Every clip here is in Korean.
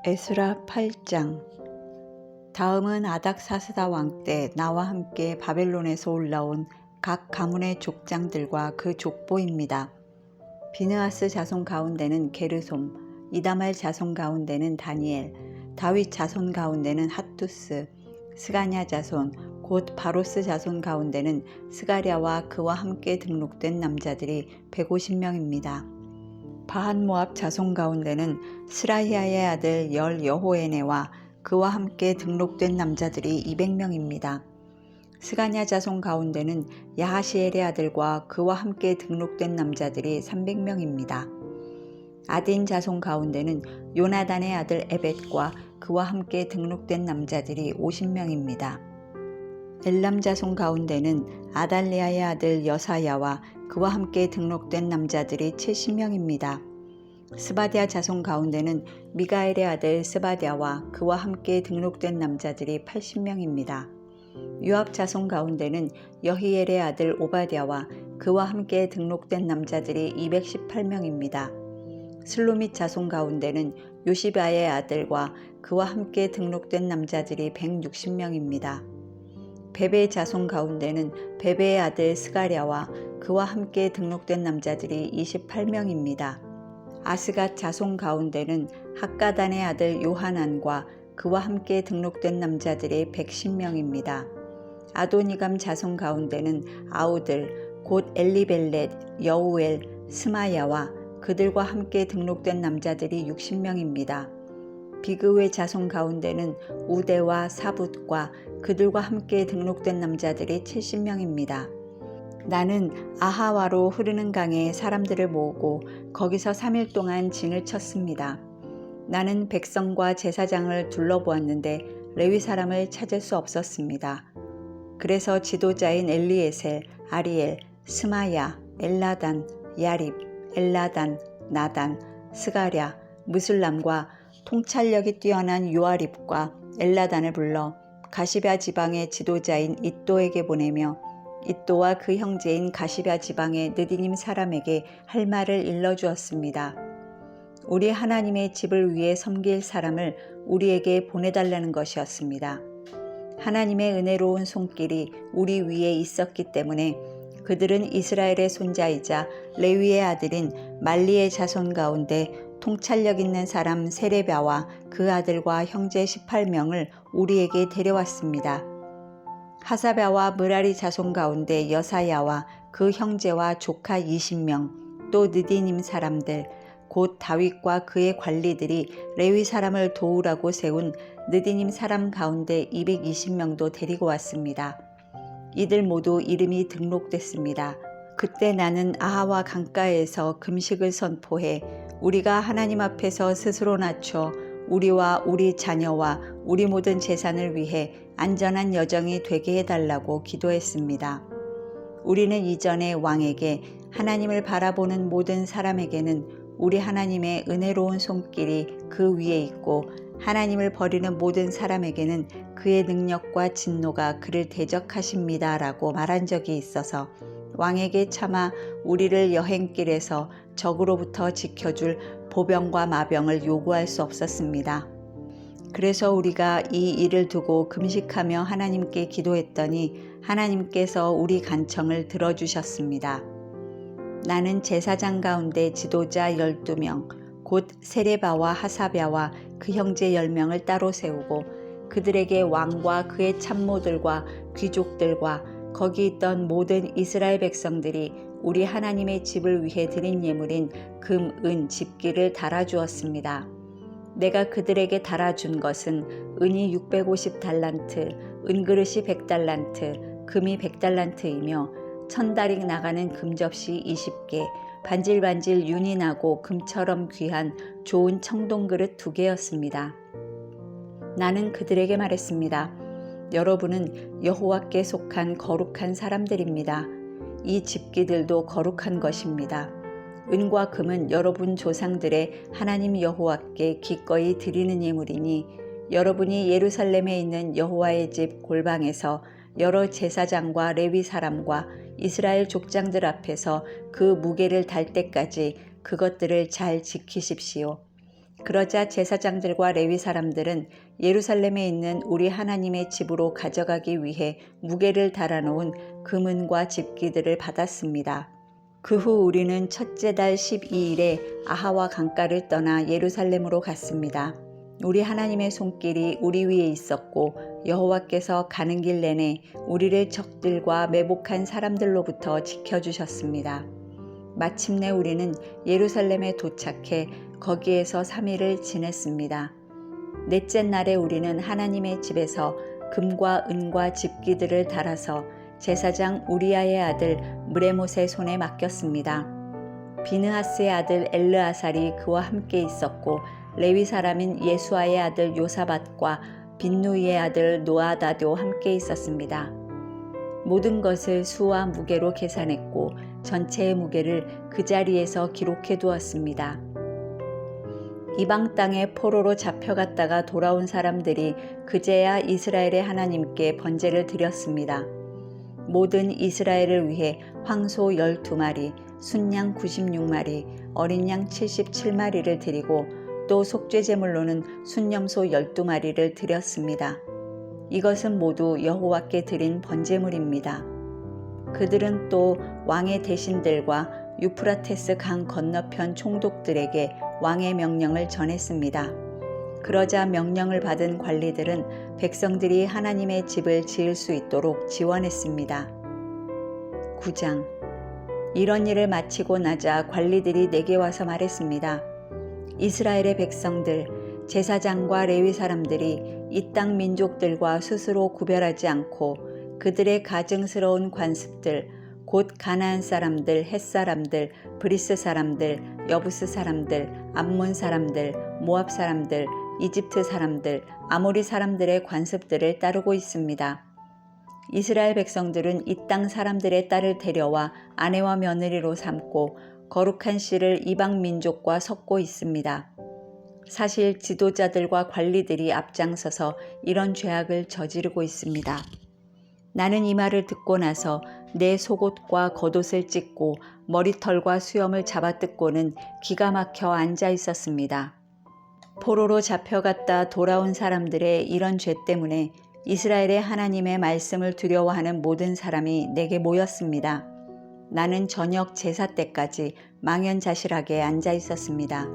에스라 8장. 다음은 아닥사스다 왕 때 나와 함께 바벨론에서 올라온 각 가문의 족장들과 그 족보입니다. 비느하스 자손 가운데는 게르솜, 이다말 자손 가운데는 다니엘, 다윗 자손 가운데는 핫투스, 스가냐 자손, 곧 바로스 자손 가운데는 스가랴와 그와 함께 등록된 남자들이 150명입니다. 바한모압 자손 가운데는 스라히아의 아들 여호에네와 그와 함께 등록된 남자들이 200명입니다. 스가냐 자손 가운데는 야하시엘의 아들과 그와 함께 등록된 남자들이 300명입니다. 아딘 자손 가운데는 요나단의 아들 에벳과 그와 함께 등록된 남자들이 50명입니다. 엘람 자손 가운데는 아달리아의 아들 여사야와 그와 함께 등록된 남자들이 70명입니다. 스바랴 자손 가운데는 미가엘의 아들 스바랴와 그와 함께 등록된 남자들이 80명입니다. 요압 자손 가운데는 여히엘의 아들 오바댜와 그와 함께 등록된 남자들이 218명입니다. 슬로밋 자손 가운데는 요시바의 아들과 그와 함께 등록된 남자들이 160명입니다. 베베 자손 가운데는 베베의 아들 스가랴와 그와 함께 등록된 남자들이 28명입니다. 아스갓 자손 가운데는 학가단의 아들 요하난과 그와 함께 등록된 남자들이 110명입니다. 아도니감 자손 가운데는 아우들 곧 엘리벨렛, 여우엘, 스마야와 그들과 함께 등록된 남자들이 60명입니다. 비그의 자손 가운데는 우데와 사붓과 그들과 함께 등록된 남자들이 70명입니다. 나는 아하와로 흐르는 강에 사람들을 모으고 거기서 3일 동안 진을 쳤습니다. 나는 백성과 제사장을 둘러보았는데 레위 사람을 찾을 수 없었습니다. 그래서 지도자인 엘리에셀, 아리엘, 스마야, 엘라단, 야립, 엘라단, 나단, 스가랴, 무슬람과 통찰력이 뛰어난 요아립과 엘라단을 불러 가시럇 지방의 지도자인 잇도에게 보내며 잇도와 그 형제인 가시럇 지방의 느디님 사람에게 할 말을 일러주었습니다. 우리 하나님의 집을 위해 섬길 사람을 우리에게 보내달라는 것이었습니다. 하나님의 은혜로운 손길이 우리 위에 있었기 때문에 그들은 이스라엘의 손자이자 레위의 아들인 말리의 자손 가운데 통찰력 있는 사람 세레랴와 그 아들과 형제 18명을 우리에게 데려왔습니다. 하사랴와 므라리 자손 가운데 여사야와 그 형제와 조카 20명, 또 느디님 사람들, 곧 다윗과 그의 관리들이 레위 사람을 도우라고 세운 느디님 사람 가운데 220명도 데리고 왔습니다. 이들 모두 이름이 등록됐습니다. 그때 나는 아하와 강가에서 금식을 선포해 우리가 하나님 앞에서 스스로 낮춰 우리와 우리 자녀와 우리 모든 재산을 위해 안전한 여정이 되게 해달라고 기도했습니다. 우리는 이전에 왕에게 하나님을 바라보는 모든 사람에게는 우리 하나님의 은혜로운 손길이 그 위에 있고 하나님을 버리는 모든 사람에게는 그의 능력과 진노가 그를 대적하십니다 라고 말한 적이 있어서 왕에게 차마 우리를 여행길에서 적으로부터 지켜줄 보병과 마병을 요구할 수 없었습니다. 그래서 우리가 이 일을 두고 금식하며 하나님께 기도했더니 하나님께서 우리 간청을 들어주셨습니다. 나는 제사장 가운데 지도자 12명, 곧 세레바와 하사랴와 그 형제 10명을 따로 세우고 그들에게 왕과 그의 참모들과 귀족들과 거기 있던 모든 이스라엘 백성들이 우리 하나님의 집을 위해 드린 예물인 금, 은, 집기를 달아주었습니다. 내가 그들에게 달아준 것은 은이 650달란트, 은그릇이 100달란트, 금이 100달란트이며 1000다릭 나가는 금접시 20개, 반질반질 윤이 나고 금처럼 귀한 좋은 청동그릇 2개였습니다. 나는 그들에게 말했습니다. 여러분은 여호와께 속한 거룩한 사람들입니다. 이 집기들도 거룩한 것입니다. 은과 금은 여러분 조상들의 하나님 여호와께 기꺼이 드리는 예물이니 여러분이 예루살렘에 있는 여호와의 집 골방에서 여러 제사장과 레위 사람과 이스라엘 족장들 앞에서 그 무게를 달 때까지 그것들을 잘 지키십시오. 그러자 제사장들과 레위 사람들은 예루살렘에 있는 우리 하나님의 집으로 가져가기 위해 무게를 달아놓은 금은과 집기들을 받았습니다. 그 후 우리는 첫째 달 12일에 아하와 강가를 떠나 예루살렘으로 갔습니다. 우리 하나님의 손길이 우리 위에 있었고 여호와께서 가는 길 내내 우리를 적들과 매복한 사람들로부터 지켜주셨습니다. 마침내 우리는 예루살렘에 도착해 거기에서 3일을 지냈습니다. 넷째 날에 우리는 하나님의 집에서 금과 은과 집기들을 달아서 제사장 우리아의 아들 무레못의 손에 맡겼습니다. 비느하스의 아들 엘르아살이 그와 함께 있었고 레위 사람인 예수아의 아들 요사밧과 빈누이의 아들 노아다도 함께 있었습니다. 모든 것을 수와 무게로 계산했고 전체의 무게를 그 자리에서 기록해 두었습니다. 이방 땅에 포로로 잡혀갔다가 돌아온 사람들이 그제야 이스라엘의 하나님께 번제를 드렸습니다. 모든 이스라엘을 위해 황소 12마리, 순양 96마리, 어린 양 77마리를 드리고 또 속죄제물로는 순염소 12마리를 드렸습니다. 이것은 모두 여호와께 드린 번제물입니다. 그들은 또 왕의 대신들과 유프라테스 강 건너편 총독들에게 왕의 명령을 전했습니다. 그러자 명령을 받은 관리들은 백성들이 하나님의 집을 지을 수 있도록 지원했습니다. 9장. 이런 일을 마치고 나자 관리들이 내게 와서 말했습니다. 이스라엘의 백성들, 제사장과 레위 사람들이 이 땅 민족들과 스스로 구별하지 않고 그들의 가증스러운 관습들, 곧 가나안 사람들, 헷 사람들, 브리스 사람들, 여부스 사람들, 암몬 사람들, 모압 사람들, 이집트 사람들, 아모리 사람들의 관습들을 따르고 있습니다. 이스라엘 백성들은 이 땅 사람들의 딸을 데려와 아내와 며느리로 삼고 거룩한 씨를 이방 민족과 섞고 있습니다. 사실 지도자들과 관리들이 앞장서서 이런 죄악을 저지르고 있습니다. 나는 이 말을 듣고 나서 내 속옷과 겉옷을 찢고 머리털과 수염을 잡아 뜯고는 기가 막혀 앉아 있었습니다. 포로로 잡혀갔다 돌아온 사람들의 이런 죄 때문에 이스라엘의 하나님의 말씀을 두려워하는 모든 사람이 내게 모였습니다. 나는 저녁 제사 때까지 망연자실하게 앉아 있었습니다.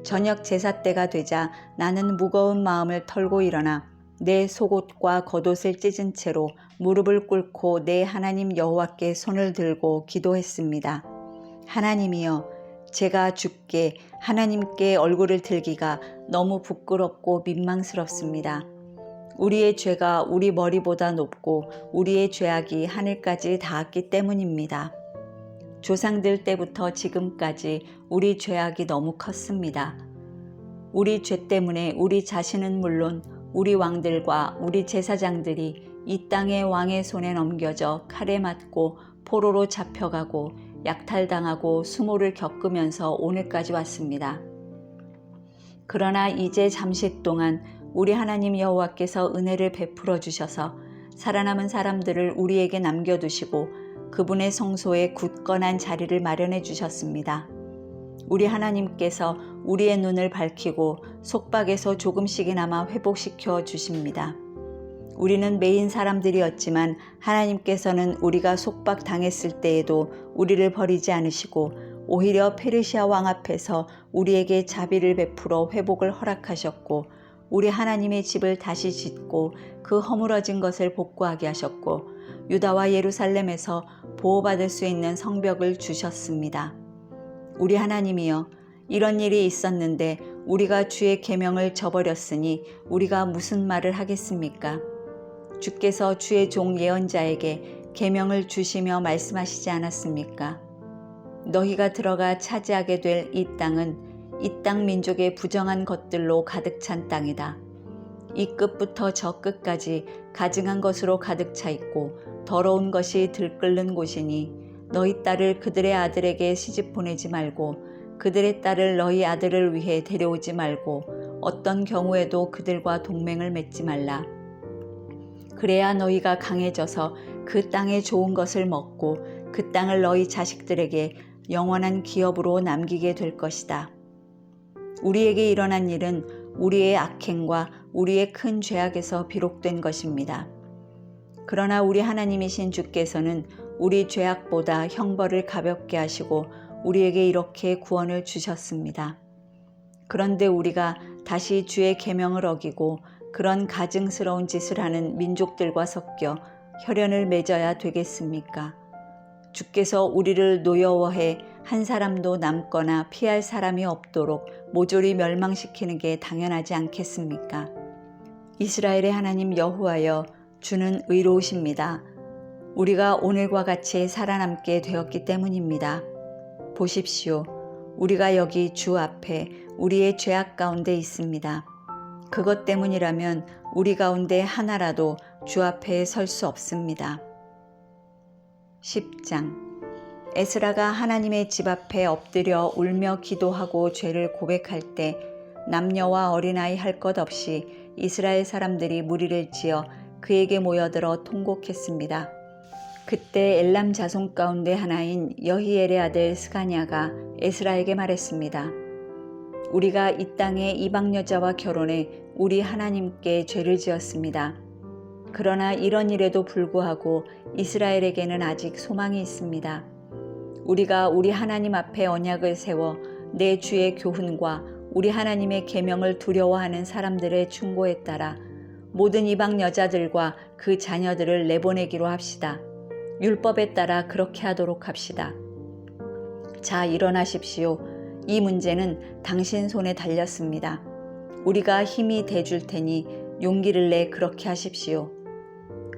저녁 제사 때가 되자 나는 무거운 마음을 털고 일어나 내 속옷과 겉옷을 찢은 채로 무릎을 꿇고 내 하나님 여호와께 손을 들고 기도했습니다. 하나님이여, 제가 주께 하나님께 얼굴을 들기가 너무 부끄럽고 민망스럽습니다. 우리의 죄가 우리 머리보다 높고 우리의 죄악이 하늘까지 닿았기 때문입니다. 조상들 때부터 지금까지 우리 죄악이 너무 컸습니다. 우리 죄 때문에 우리 자신은 물론 우리 왕들과 우리 제사장들이 이 땅의 왕의 손에 넘겨져 칼에 맞고 포로로 잡혀가고 약탈당하고 수모를 겪으면서 오늘까지 왔습니다. 그러나 이제 잠시 동안 우리 하나님 여호와께서 은혜를 베풀어 주셔서 살아남은 사람들을 우리에게 남겨두시고 그분의 성소에 굳건한 자리를 마련해 주셨습니다. 우리 하나님께서 우리의 눈을 밝히고 속박에서 조금씩이나마 회복시켜 주십니다. 우리는 매인 사람들이었지만 하나님께서는 우리가 속박당했을 때에도 우리를 버리지 않으시고 오히려 페르시아 왕 앞에서 우리에게 자비를 베풀어 회복을 허락하셨고 우리 하나님의 집을 다시 짓고 그 허물어진 것을 복구하게 하셨고 유다와 예루살렘에서 보호받을 수 있는 성벽을 주셨습니다. 우리 하나님이여, 이런 일이 있었는데 우리가 주의 계명을 저버렸으니 우리가 무슨 말을 하겠습니까? 주께서 주의 종 예언자에게 계명을 주시며 말씀하시지 않았습니까? 너희가 들어가 차지하게 될 이 땅은 이 땅 민족의 부정한 것들로 가득 찬 땅이다. 이 끝부터 저 끝까지 가증한 것으로 가득 차 있고 더러운 것이 들끓는 곳이니 너희 딸을 그들의 아들에게 시집 보내지 말고 그들의 딸을 너희 아들을 위해 데려오지 말고 어떤 경우에도 그들과 동맹을 맺지 말라. 그래야 너희가 강해져서 그 땅의 좋은 것을 먹고 그 땅을 너희 자식들에게 영원한 기업으로 남기게 될 것이다. 우리에게 일어난 일은 우리의 악행과 우리의 큰 죄악에서 비록된 것입니다. 그러나 우리 하나님이신 주께서는 우리 죄악보다 형벌을 가볍게 하시고 우리에게 이렇게 구원을 주셨습니다. 그런데 우리가 다시 주의 계명을 어기고 그런 가증스러운 짓을 하는 민족들과 섞여 혈연을 맺어야 되겠습니까? 주께서 우리를 노여워해 한 사람도 남거나 피할 사람이 없도록 모조리 멸망시키는 게 당연하지 않겠습니까? 이스라엘의 하나님 여호와여, 주는 의로우십니다. 우리가 오늘과 같이 살아남게 되었기 때문입니다. 보십시오. 우리가 여기 주 앞에 우리의 죄악 가운데 있습니다. 그것 때문이라면 우리 가운데 하나라도 주 앞에 설 수 없습니다. 10장. 에스라가 하나님의 집 앞에 엎드려 울며 기도하고 죄를 고백할 때 남녀와 어린아이 할 것 없이 이스라엘 사람들이 무리를 지어 그에게 모여들어 통곡했습니다. 그때 엘람 자손 가운데 하나인 여히엘의 아들 스가냐가 에스라에게 말했습니다. 우리가 이 땅의 이방 여자와 결혼해 우리 하나님께 죄를 지었습니다. 그러나 이런 일에도 불구하고 이스라엘에게는 아직 소망이 있습니다. 우리가 우리 하나님 앞에 언약을 세워 내 주의 교훈과 우리 하나님의 계명을 두려워하는 사람들의 충고에 따라 모든 이방 여자들과 그 자녀들을 내보내기로 합시다. 율법에 따라 그렇게 하도록 합시다. 자, 일어나십시오. 이 문제는 당신 손에 달렸습니다. 우리가 힘이 돼줄 테니 용기를 내 그렇게 하십시오.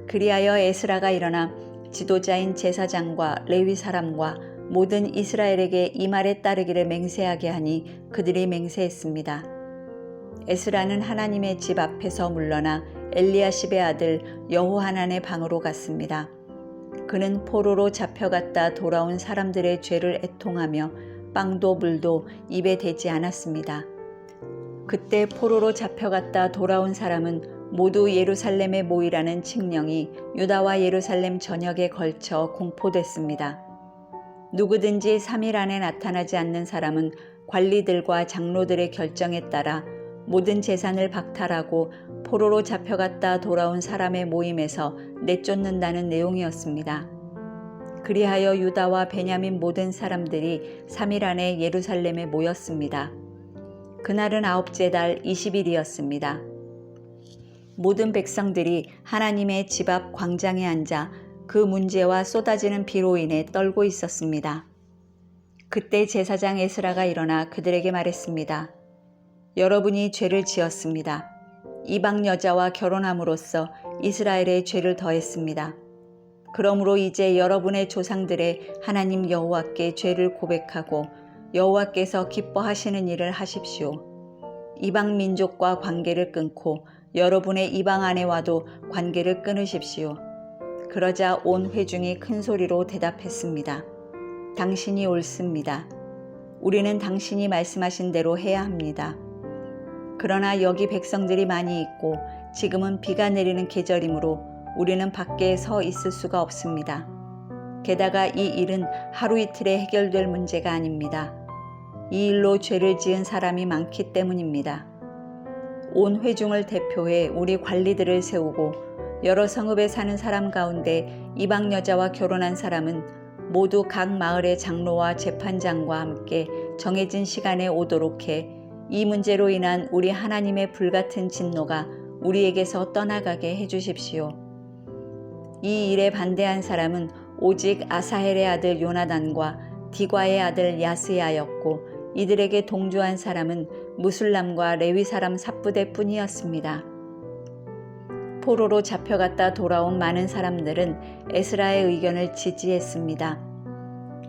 그리하여 에스라가 일어나 지도자인 제사장과 레위 사람과 모든 이스라엘에게 이 말에 따르기를 맹세하게 하니 그들이 맹세했습니다. 에스라는 하나님의 집 앞에서 물러나 엘리야십의 아들 여호하난의 방으로 갔습니다. 그는 포로로 잡혀갔다 돌아온 사람들의 죄를 애통하며 빵도 물도 입에 대지 않았습니다. 그때 포로로 잡혀갔다 돌아온 사람은 모두 예루살렘에 모이라는 칙령이 유다와 예루살렘 전역에 걸쳐 공포됐습니다. 누구든지 3일 안에 나타나지 않는 사람은 관리들과 장로들의 결정에 따라 모든 재산을 박탈하고 포로로 잡혀갔다 돌아온 사람의 모임에서 내쫓는다는 내용이었습니다. 그리하여 유다와 베냐민 모든 사람들이 3일 안에 예루살렘에 모였습니다. 그날은 9째 달 20일이었습니다. 모든 백성들이 하나님의 집 앞 광장에 앉아 그 문제와 쏟아지는 비로 인해 떨고 있었습니다. 그때 제사장 에스라가 일어나 그들에게 말했습니다. 여러분이 죄를 지었습니다. 이방 여자와 결혼함으로써 이스라엘의 죄를 더했습니다. 그러므로 이제 여러분의 조상들의 하나님 여호와께 죄를 고백하고 여호와께서 기뻐하시는 일을 하십시오. 이방 민족과 관계를 끊고 여러분의 이방 아내와도 관계를 끊으십시오. 그러자 온 회중이 큰 소리로 대답했습니다. 당신이 옳습니다. 우리는 당신이 말씀하신 대로 해야 합니다. 그러나 여기 백성들이 많이 있고 지금은 비가 내리는 계절이므로 우리는 밖에 서 있을 수가 없습니다. 게다가 이 일은 하루 이틀에 해결될 문제가 아닙니다. 이 일로 죄를 지은 사람이 많기 때문입니다. 온 회중을 대표해 우리 관리들을 세우고 여러 성읍에 사는 사람 가운데 이방 여자와 결혼한 사람은 모두 각 마을의 장로와 재판장과 함께 정해진 시간에 오도록 해 이 문제로 인한 우리 하나님의 불같은 진노가 우리에게서 떠나가게 해주십시오. 이 일에 반대한 사람은 오직 아사헬의 아들 요나단과 디과의 아들 야스야였고 이들에게 동조한 사람은 무술람과 레위 사람 삽부대 뿐이었습니다. 포로로 잡혀갔다 돌아온 많은 사람들은 에스라의 의견을 지지했습니다.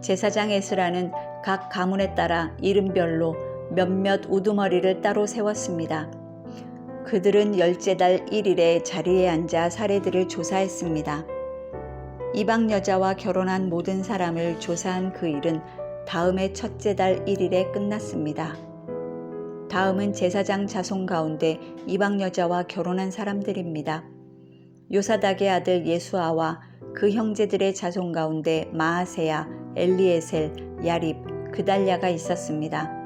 제사장 에스라는 각 가문에 따라 이름별로 몇몇 우두머리를 따로 세웠습니다. 그들은 10째 달 1일에 자리에 앉아 사례들을 조사했습니다. 이방 여자와 결혼한 모든 사람을 조사한 그 일은 다음해 첫째 달 1일에 끝났습니다. 다음은 제사장 자손 가운데 이방 여자와 결혼한 사람들입니다. 요사닥의 아들 예수아와 그 형제들의 자손 가운데 마아세야, 엘리에셀, 야립, 그달랴가 있었습니다.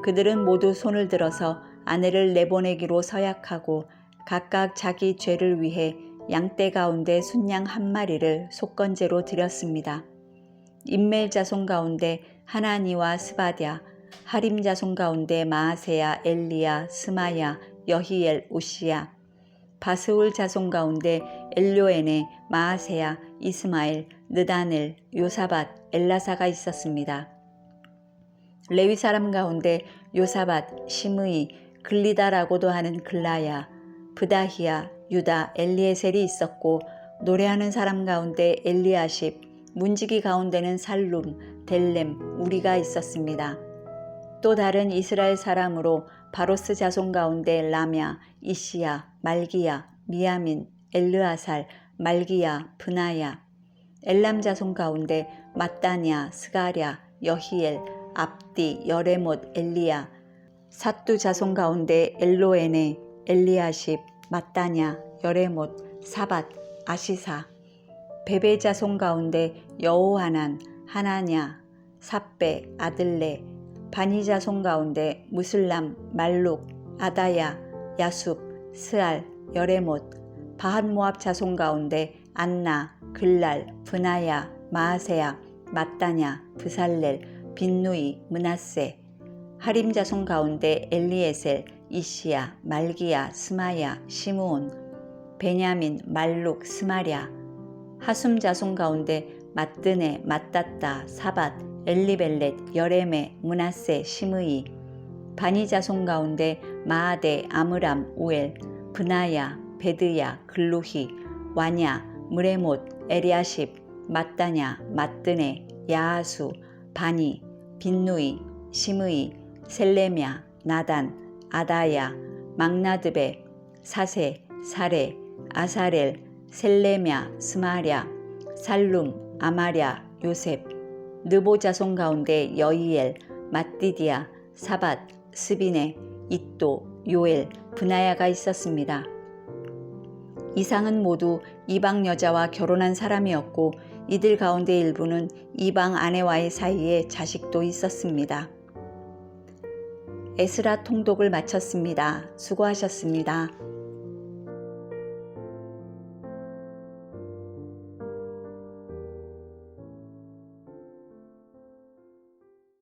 그들은 모두 손을 들어서 아내를 내보내기로 서약하고 각각 자기 죄를 위해 양떼 가운데 순양 한 마리를 속건제로 드렸습니다. 임멜 자손 가운데 하나니와 스바랴, 하림 자손 가운데 마아세야, 엘리야, 스마야, 여히엘, 우시야, 바스울 자손 가운데 엘료에네, 마아세야, 이스마엘, 느다넬, 요사밧, 엘라사가 있었습니다. 레위 사람 가운데 요사밧, 시므이, 글리다라고도 하는 글라야, 브다히야, 유다, 엘리에셀이 있었고 노래하는 사람 가운데 엘리아십, 문지기 가운데는 살룸, 델렘, 우리가 있었습니다. 또 다른 이스라엘 사람으로 바로스 자손 가운데 라냐, 이시야, 말기야, 미야민, 엘르아살, 말기야, 브나야, 엘람 자손 가운데 mat다냐, 스가랴, 여히엘, 압디, 여레못, 엘리야, 삿두 자손 가운데 엘로에네, 엘리아십, mat다냐, 여레못, 사밧, 아시사, 베베 자손 가운데 여호하난, 하나냐, 삽베, 아들레, 바니 자손 가운데 무슬람, 말룩, 아다야, 야숲, 스알, 여레못, 바핫모압 자손 가운데 안나, 글랄, 브나야, 마아세야, mat다냐, 브살렐, 빈누이, 므낫세, 하림 자손 가운데 엘리에셀, 이시야, 말기야, 스마야, 시므온, 베냐민, 말룩, 스마랴, 하숨 자손 가운데 mat드네, mat다따, 사밧, 엘리벨렛, 여레메, 므낫세, 시므이, 바니 자손 가운데 마아데, 아므람, 우엘, 브나야, 베드야, 글루히, 와냐, 무레못, 에리아십, mat다냐, mat드네, 야하수, 바니, 빈누이, 시므이, 셀레냐, 나단, 아다야, 막나드베, 사세, 사레, 아사렐, 셀레냐, 스마랴, 살룸, 아마랴, 요셉, 느보 자손 가운데 여이엘, mat디디야, 사밧, 스비네, 잇도, 요엘, 브나야가 있었습니다. 이상은 모두 이방 여자와 결혼한 사람이었고 이들 가운데 일부는 이방 아내와의 사이에 자식도 있었습니다. 에스라 통독을 마쳤습니다. 수고하셨습니다.